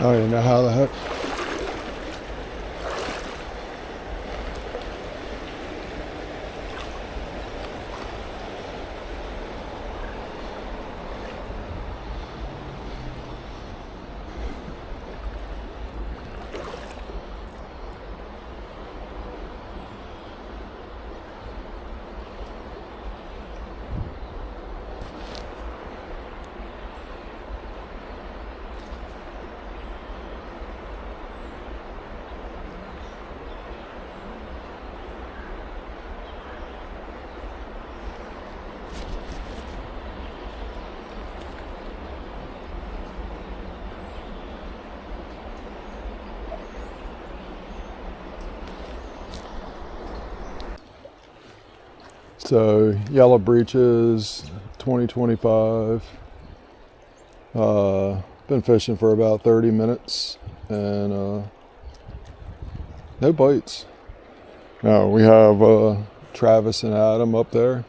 don't even know how the heck. So yellow breeches, 2025. Been fishing for about 30 minutes and no bites. Now we have Travis and Adam up there.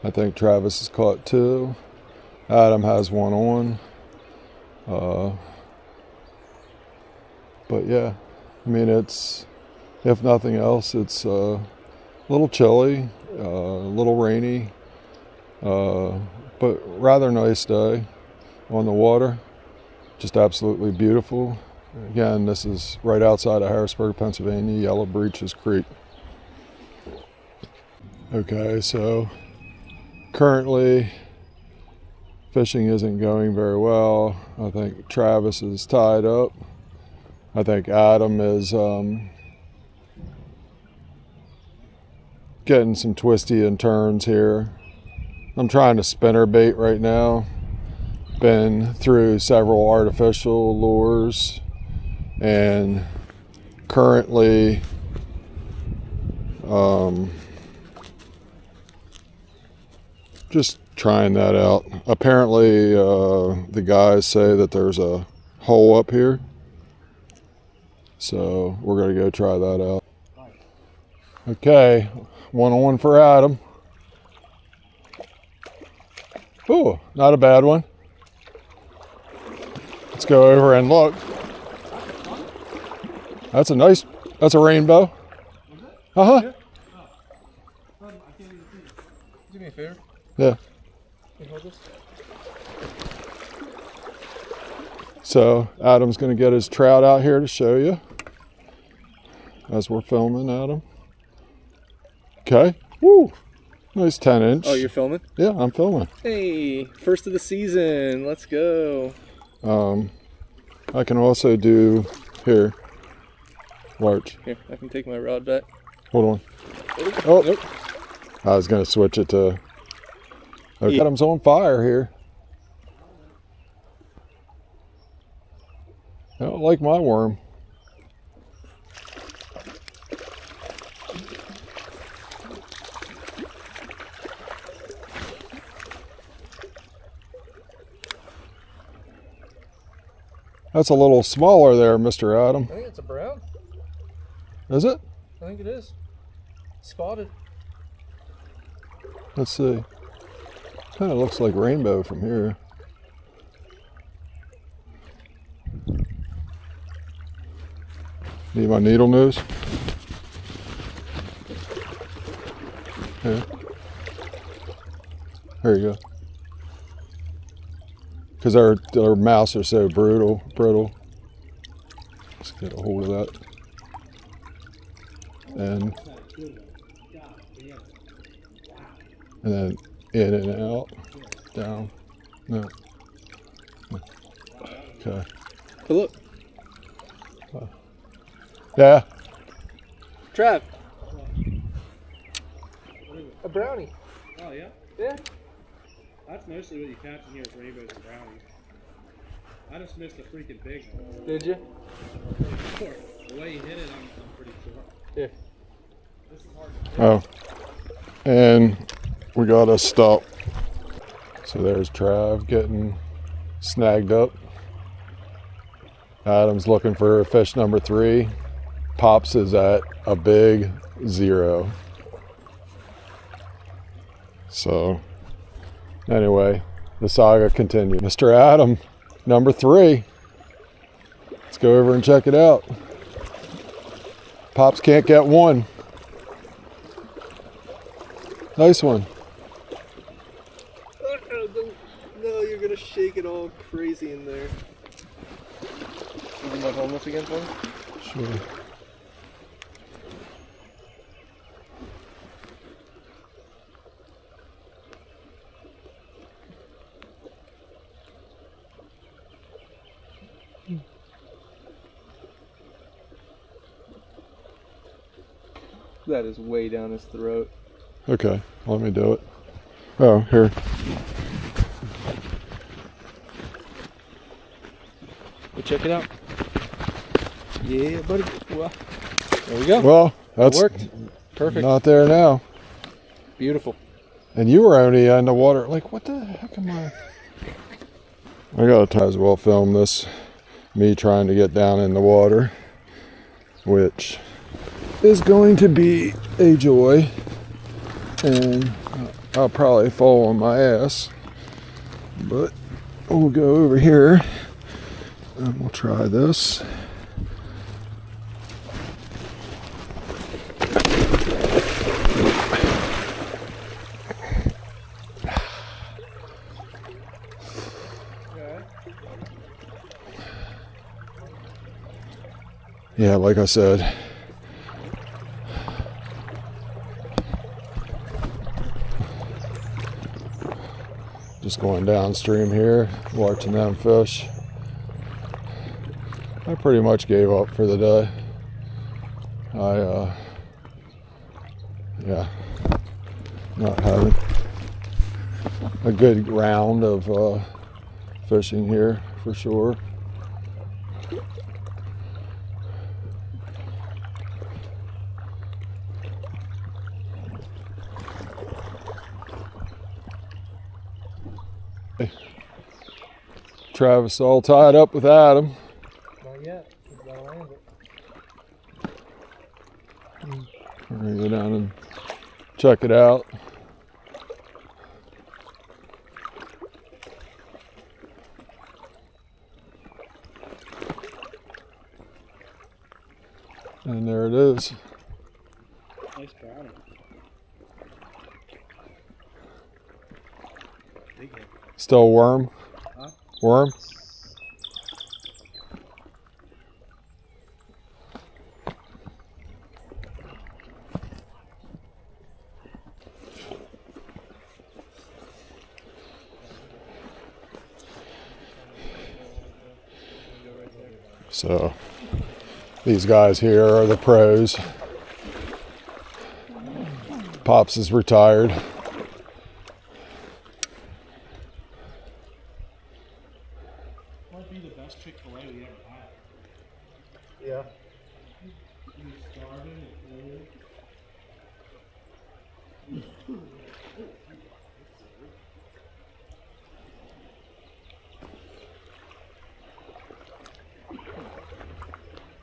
I think Travis has caught 2. Adam has 1 on. But yeah, I mean, it's, if nothing else, it's a little chilly, a little rainy, but rather nice day on the water. Just absolutely beautiful. Again, this is right outside of Harrisburg, Pennsylvania, Yellow Breeches Creek. Okay, so currently fishing isn't going very well. I think Travis is tied up. I think Adam is getting some twisty and turns here. I'm trying to spinner bait right now. Been through several artificial lures and currently just trying that out. Apparently the guys say that there's a hole up here, so we're gonna go try that out. Okay, 1 on for Adam. Oh, not a bad one. Let's go over and look. That's a rainbow. Uh-huh. Do me a favor. Yeah. Can you hold this? So Adam's gonna get his trout out here to show you as we're filming, Adam. Okay. Woo. Nice 10-inch. Oh, you're filming? Yeah, I'm filming. Hey, first of the season. Let's go. I can also do, here, watch. Here, I can take my rod back. Hold on. Oh, nope. I was going to switch it to, okay. Adam's on fire here. I don't like my worm. That's a little smaller there, Mr. Adam. I think it's a brown. Is it? I think it is. Spotted. Let's see. Kind of looks like rainbow from here. Need my needle nose? Here. There you go. Because our mouths are so brittle. Let's get a hold of that. And then in and out, down. No. Okay. Hey, look. Yeah. Trav. A brownie. Oh, yeah? Yeah. That's mostly what you catch in here is rainbows and brownies. I just missed a freaking big one. Did you? The way you hit it, I'm pretty sure. Yeah. This is hard to Oh. And we got to stop. So there's Trav getting snagged up. Adam's looking for fish number 3. Pops is at a big 0. So anyway, the saga continues. Mr. Adam, number 3. Let's go over and check it out. Pops can't get one. Nice one. No, you're gonna shake it all crazy in there. You mind holding this again for me? Sure. That is way down his throat. Okay, let me do it. Oh, here. Well, check it out. Yeah, buddy. Well, there we go. Well, that's worked. Perfect. Not there now. Beautiful. And you were only in the water. Like, what the heck am I? I gotta as well film this. Me trying to get down in the water, which is going to be a joy. And I'll probably fall on my ass. But we'll go over here and we'll try this. Yeah, like I said, just going downstream here, watching them fish. I pretty much gave up for the day. Yeah, not having a good round of fishing here for sure. Travis all tied up with Adam. Not yet. He's gotta land it. We're gonna go down and check it out. And there it is. Nice brownie. Big one. Still worm? Huh? Worm? So these guys here are the pros. Pops is retired. Might be the best Chick-fil-A we ever had. Yeah. You starving and cold.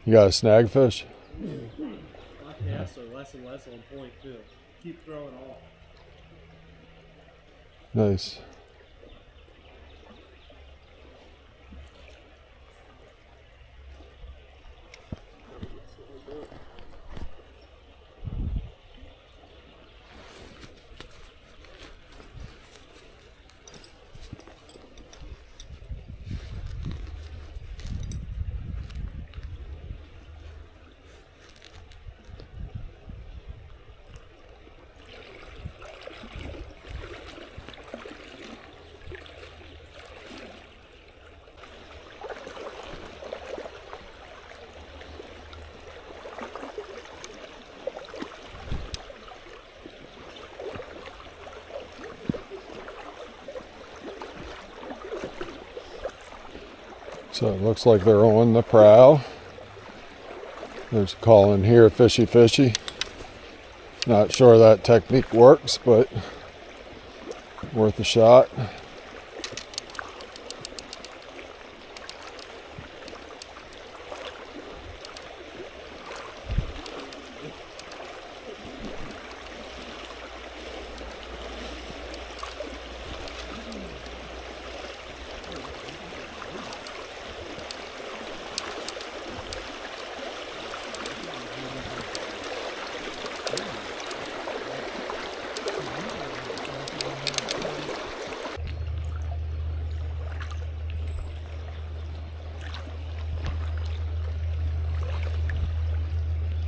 You got a snag fish? Yeah, so less and less on point too. Keep throwing off. Nice. So it looks like they're on the prow. There's a call in here, fishy fishy. Not sure that technique works, but worth a shot.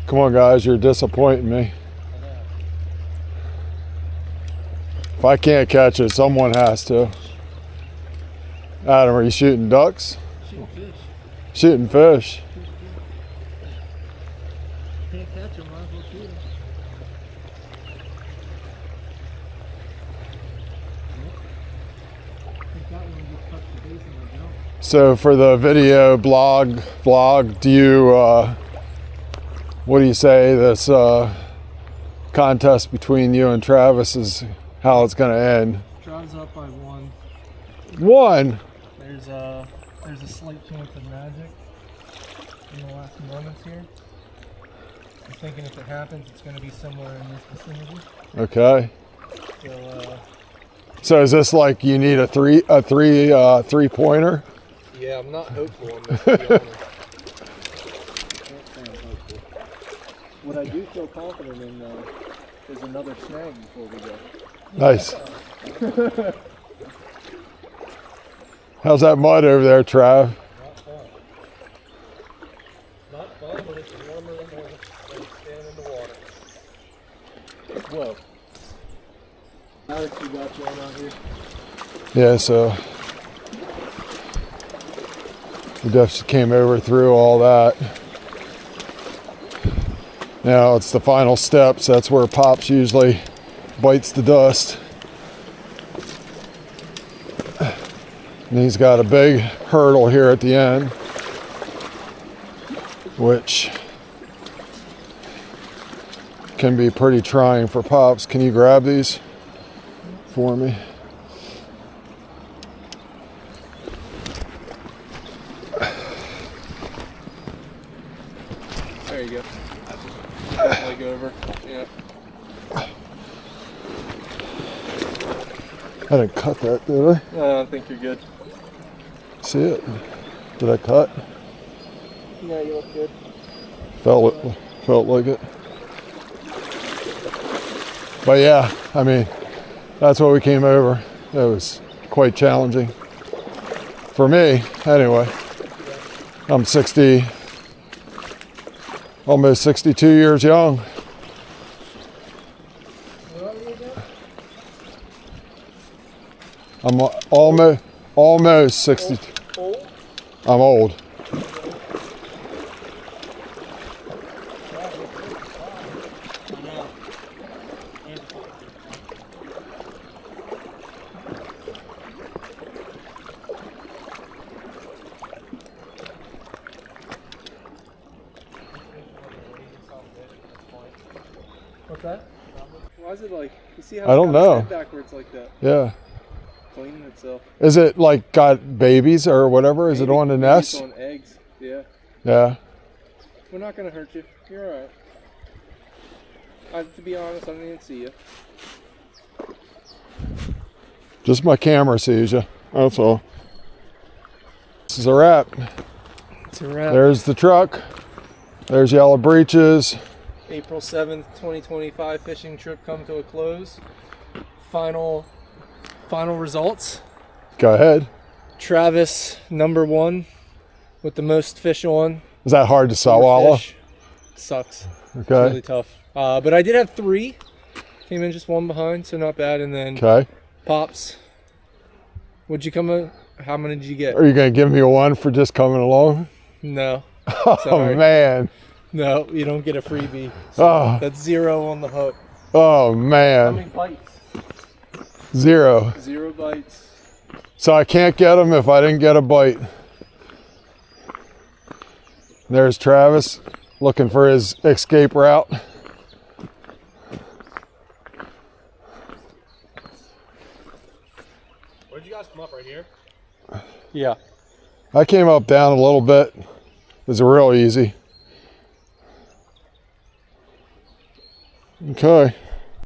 Come on, guys, you're disappointing me. If I can't catch it, someone has to. Adam, are you shooting ducks? Shooting fish. Shooting fish. Can't catch them, might as well shoot them. I think that one just touched the base and I jumped. So for the video vlog, do you, what do you say this contest between you and Travis is how it's going to end? Travis up by 1. 1? There's a slight chance of magic in the last moments here. I'm thinking if it happens, it's going to be somewhere in this vicinity. Okay. So, So is this like you need a three pointer? yeah, I'm not hopeful on this, to be honest. What I do feel confident in, though, is another snag before we go. Nice. How's that mud over there, Trav? Not fun. Not fun, but it's warmer than standing in the water. Whoa. Alex, you got you on out here? Yeah, so we just came over through all that. Now it's the final steps. That's where Pops usually bites the dust. And he's got a big hurdle here at the end, which can be pretty trying for Pops. Can you grab these for me? There you go. Leg over. Yeah. I didn't cut that, did I? I don't think you're good. See it? Did I cut? Yeah, you look good. Felt like it. But yeah, I mean, that's what we came over. It was quite challenging. For me, anyway. I'm 60, almost 62 years young. I'm almost 60. Old? I'm old. What's that? Why is it like, you see how I don't it's got its know. head backwards like that? Yeah. Cleaning itself. Is it like got babies or whatever? Is it on the Maybe nest? it's on eggs. Yeah. Yeah. We're not gonna hurt you. You're alright. To be honest, I didn't even see you. Just my camera sees you. That's all. This is a wrap. It's a wrap. There's the truck. There's Yellow Breeches. April 7th, 2025 fishing trip come to a close. Final results. Go ahead. Travis, #1 with the most fish on. Is that hard to swallow? Fish. Sucks. Okay. It's really tough. But I did have 3. Came in just 1 behind, so not bad. And then Okay. Pops. What'd you come in? How many did you get? Are you going to give me a 1 for just coming along? No. Oh, Sorry. man. No, you don't get a freebie. So Oh. that's 0 on the hook. Oh, How man. many bites? 0. 0 bites. So I can't get them if I didn't get a bite. There's Travis looking for his escape route. Where'd you guys come up, right here? Yeah. I came up down a little bit. It was real easy. Okay.